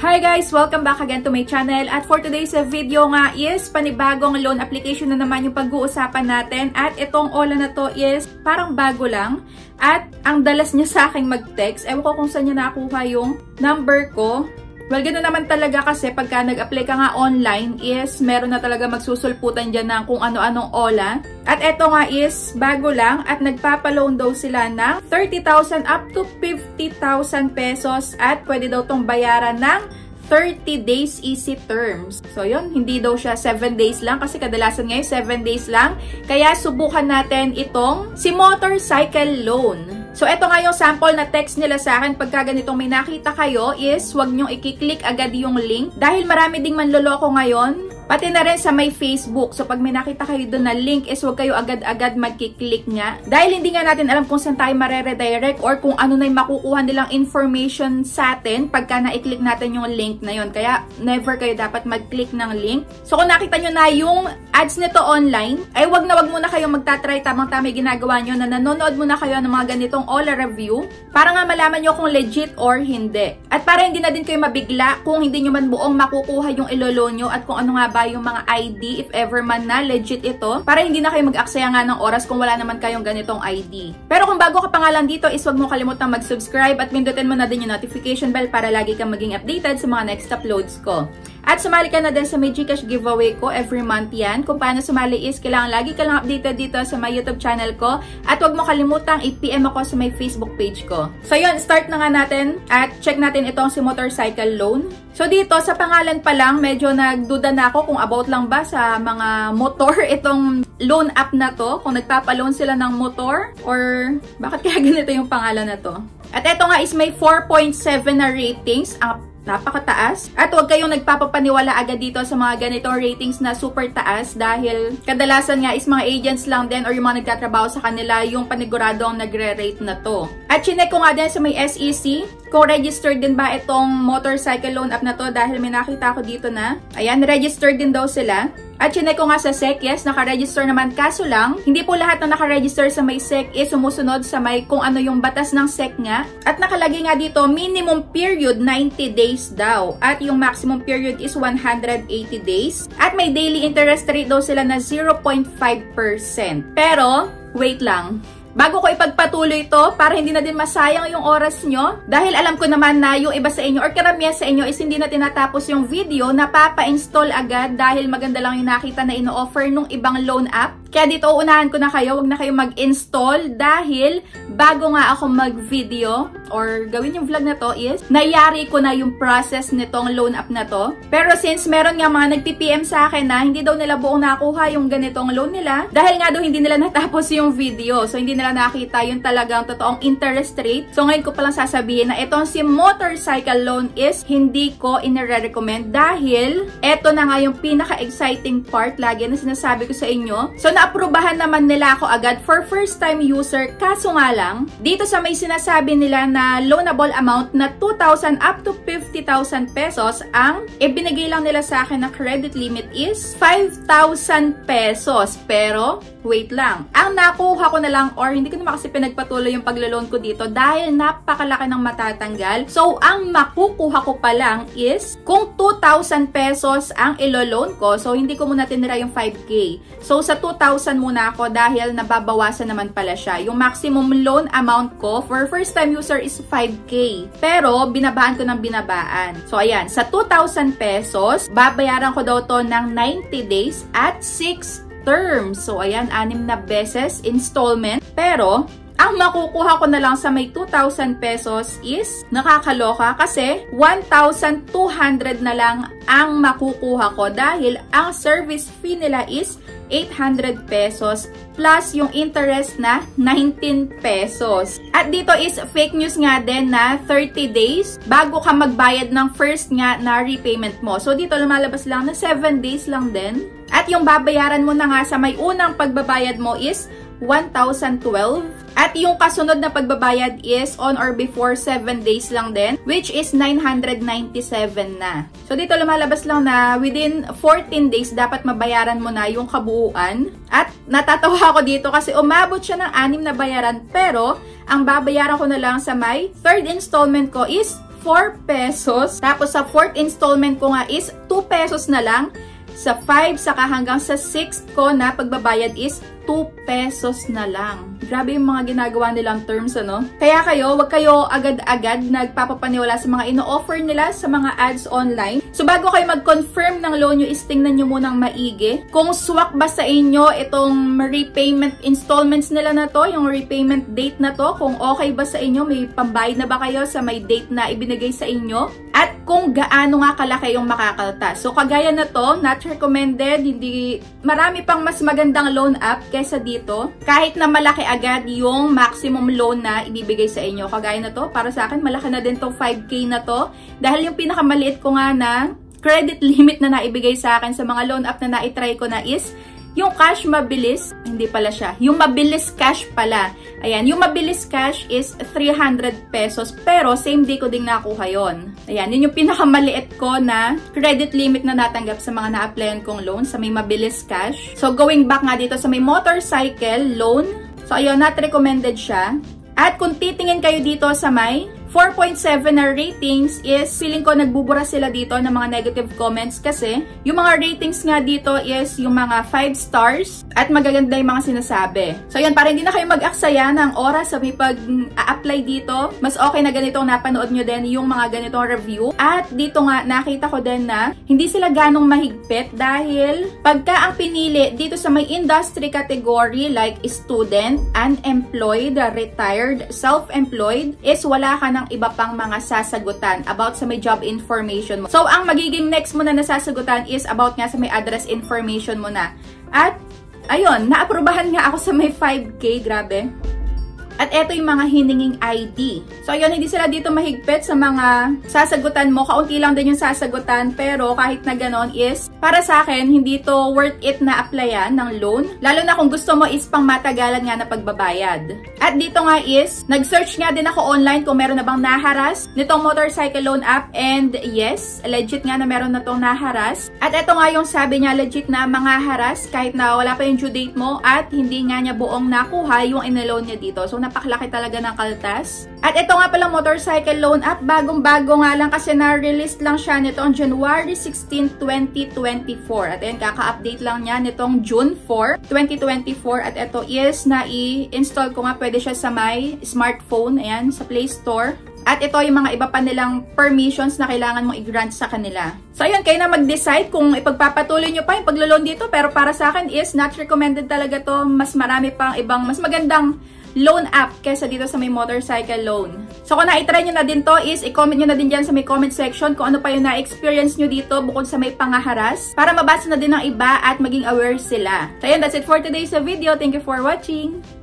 Hi guys! Welcome back again to my channel. At for today's video nga is panibagong loan application na naman yung pag-uusapan natin. At itong Ola na to is parang bago lang. At ang dalas niya sa akin mag-text. Ewan ko kung saan niya nakuha yung number ko. Well, ganoon naman talaga kasi pagka nag-apply ka nga online is meron na talaga magsusulputan dyan ng kung ano-anong Ola. At eto nga is bago lang at nagpapaloan daw sila ng 30,000 up to 50,000 pesos at pwede daw tong bayaran ng 30 days easy terms. So yun, hindi daw siya 7 days lang kasi kadalasan ngayon 7 days lang. Kaya subukan natin itong si motorcycle loan. So, ito nga yung sample na text nila sa akin. Pagka ganitong may nakita kayo is huwag nyong i-click agad yung link. Dahil marami ding manloloko ngayon. Pati na rin sa may Facebook. So, pag may nakita kayo doon na link is huwag kayo agad-agad magkiklik niya. Dahil hindi nga natin alam kung saan tayo mareredirect or kung ano na yung makukuha nilang information sa atin pagka na-click natin yung link na yun. Kaya, never kayo dapat mag-click ng link. So, kung nakita nyo na yung ads nito online, ay wag muna kayong magtatry tamang-tama yung ginagawa nyo na nanonood muna kayo ng mga ganitong Ola review para nga malaman nyo kung legit or hindi. At para hindi na din kayo mabigla kung hindi nyo man buong makukuha yung ilolo nyo at kung ano nga ba yung mga ID if ever man na legit ito para hindi na kayo mag-aksaya nga ng oras kung wala naman kayong ganitong ID. Pero kung bago ka pa nga lang dito is wag mo kalimutang mag-subscribe at pindutin mo na din yung notification bell para lagi kang maging updated sa mga next uploads ko. At sumali ka na din sa may GCash giveaway ko every month yan. Kung paano sumali is kailangan lagi ka lang updated dito sa my YouTube channel ko. At huwag mo kalimutang i-PM ako sa may Facebook page ko. So yun, start na nga natin at check natin itong si motorcycle loan. So dito sa pangalan pa lang, medyo nagduda na ako kung about lang ba sa mga motor itong loan app na to. Kung nagpapaloan sila ng motor or bakit kaya ganito yung pangalan na to. At ito nga is may 4.7 na ratings. Napakataas. At huwag kayong nagpapapaniwala agad dito sa mga ganitong ratings na super taas dahil kadalasan nga is mga agents lang din or yung mga nagtatrabaho sa kanila yung paniguradong nagre-rate na to. At chinek ko nga din sa may SEC kung registered din ba itong motorcycle loan app na to dahil may nakita ko dito na ayan, registered din daw sila. At chinek ko nga sa SEC, yes, naka-register naman. Kaso lang, hindi po lahat na naka-register sa may SEC is sumusunod sa may kung ano yung batas ng SEC nga. At nakalagay nga dito, minimum period 90 days daw. At yung maximum period is 180 days. At may daily interest rate daw sila na 0.5%. Pero, wait lang. Bago ko ipagpatuloy ito, para hindi na din masayang yung oras nyo, dahil alam ko naman na yung iba sa inyo or karamihan sa inyo is hindi na tinatapos yung video, napapa-install agad dahil maganda lang yung nakita na ino-offer nung ibang loan app. Kaya dito uunahan ko na kayo, wag na kayo mag-install dahil bago nga ako mag-video or gawin yung vlog na to is nayari ko na yung process nitong loan app na to. Pero since meron nga mga nagpi-PM sa akin na hindi daw nila buong nakuha yung ganitong loan nila dahil nga daw hindi nila natapos yung video. So hindi nila nakita yung talagang totoong interest rate. So ngayon ko palang sasabihin na itong si motorcycle loan is hindi ko inire-recommend dahil eto na nga yung pinaka-exciting part lagi na sinasabi ko sa inyo. So na-aprobahan naman nila ako agad for first time user. Kaso nga lang, dito sa may sinasabi nila na loanable amount na 2,000 up to 50,000 pesos, ang ibinigay lang nila sa akin na credit limit is 5,000 pesos. Pero, wait lang. Ang nakuha ko na lang or hindi ko naman kasi pinagpatuloy yung paglo-loan ko dito dahil napakalaki ng matatanggal. So, ang makukuha ko pa lang is kung 2,000 pesos ang ilo-loan ko, so hindi ko muna tinira yung 5K. So, sa 2,000 muna ako dahil nababawasan naman pala siya. Yung maximum loan amount ko for first time user is 5K. Pero, binabaan ko ng binabaan. So, ayan. Sa 2,000 pesos, babayaran ko daw to ng 90 days at 6 terms. So, ayan, 6 na beses installment. Pero, ang makukuha ko na lang sa may 2,000 pesos is nakakaloka kasi 1,200 na lang ang makukuha ko dahil ang service fee nila is 800 pesos plus yung interest na 19 pesos. At dito is fake news nga din na 30 days bago ka magbayad ng first nga na repayment mo. So dito lumalabas lang na 7 days lang din. At yung babayaran mo na nga sa may unang pagbabayad mo is 1,012. At yung kasunod na pagbabayad is on or before 7 days lang din, which is 997 na. So dito lumalabas lang na within 14 days dapat mabayaran mo na yung kabuuan. At natatawa ako dito kasi umabot siya ng 6 na bayaran, pero ang babayaran ko na lang sa may third installment ko is 4 pesos. Tapos sa 4th installment ko nga is 2 pesos na lang. Sa 5, saka hanggang sa 6 ko na pagbabayad is 2 pesos na lang. Grabe yung mga ginagawa nilang terms, ano? Kaya kayo, wag kayo agad-agad nagpapapaniwala sa mga ino-offer nila sa mga ads online. So, bago kayo mag-confirm ng loan nyo is tingnan nyo munang maigi. Kung swak ba sa inyo itong repayment installments nila na to, yung repayment date na to, kung okay ba sa inyo, may pambayad na ba kayo sa may date na ibinigay sa inyo? At kung gaano nga kalaki yung makakaltas. So, kagaya na to, not recommended, hindi, marami pang mas magandang loan app kesa dito. Kahit na malaki agad yung maximum loan na ibibigay sa inyo. Kagaya na to, para sa akin, malaki na din to 5K na to. Dahil yung pinakamaliit ko nga na credit limit na naibigay sa akin sa mga loan app na na-try ko na is yung Cash Mabilis, hindi pala siya. Yung Mabilis Cash pala. Ayan, yung Mabilis Cash is 300 pesos. Pero, same day ko ding nakuha yon. Ayan, yun yung pinakamaliit ko na credit limit na natanggap sa mga na-applyan kong loan sa may Mabilis Cash. So, going back nga dito sa may motorcycle loan. So, ayun, not recommended siya. At kung titingin kayo dito sa may 4.7 na ratings is feeling ko nagbubura sila dito ng mga negative comments kasi yung mga ratings nga dito is yung mga 5 stars at magaganda yung mga sinasabi. So yun, para hindi na kayo mag-aksaya ng oras sa may pag-a-apply dito, mas okay na ganitong napanood nyo din yung mga ganitong review. At dito nga, nakita ko din na hindi sila ganong mahigpit dahil pagka ang pinili dito sa may industry category like student, unemployed, retired, self-employed is wala ka ng iba pang mga sasagutan about sa may job information mo. So, ang magiging next mo na nasasagutan is about nga sa may address information mo na. At, ayun, naaprubahan nga ako sa may 5K, grabe. At eto yung mga hininging ID. So, ayun, hindi sila dito mahigpit sa mga sasagutan mo. Kaunti lang din yung sasagutan. Pero, kahit na ganon is, para sa akin, hindi to worth it na applyan ng loan. Lalo na kung gusto mo is pang matagalan nga na pagbabayad. At dito nga is, nag-search nga din ako online kung meron na bang naharas nitong motorcycle loan app. And yes, legit nga na meron na tong naharas. At eto nga yung sabi niya, legit na mga haras kahit na wala pa yung due date mo at hindi nga niya buong nakuha yung in-loan niya dito. So, napakalaki talaga ng kaltas. At ito nga palang motorcycle loan app, bagong-bago nga lang kasi na-release lang siya nitong January 16, 2024. At ayan, kaka-update lang niya nitong June 4, 2024. At ito is na-i-install ko nga, pwede siya sa my smartphone, ayan, sa Play Store. At ito yung mga iba pa nilang permissions na kailangan mong i-grant sa kanila. So, ayun, kayo na mag-decide kung ipagpapatuloy nyo pa yung paglo-loan dito. Pero para sa akin is not recommended talaga to. Mas marami pang ibang, mas magandang loan app kesa dito sa may motorcycle loan. So, kung na-try nyo na din to is i-comment nyo na din dyan sa may comment section kung ano pa yung na-experience nyo dito bukod sa may pangaharas para mabasa na din ng iba at maging aware sila. So, ayun, that's it for today's video. Thank you for watching!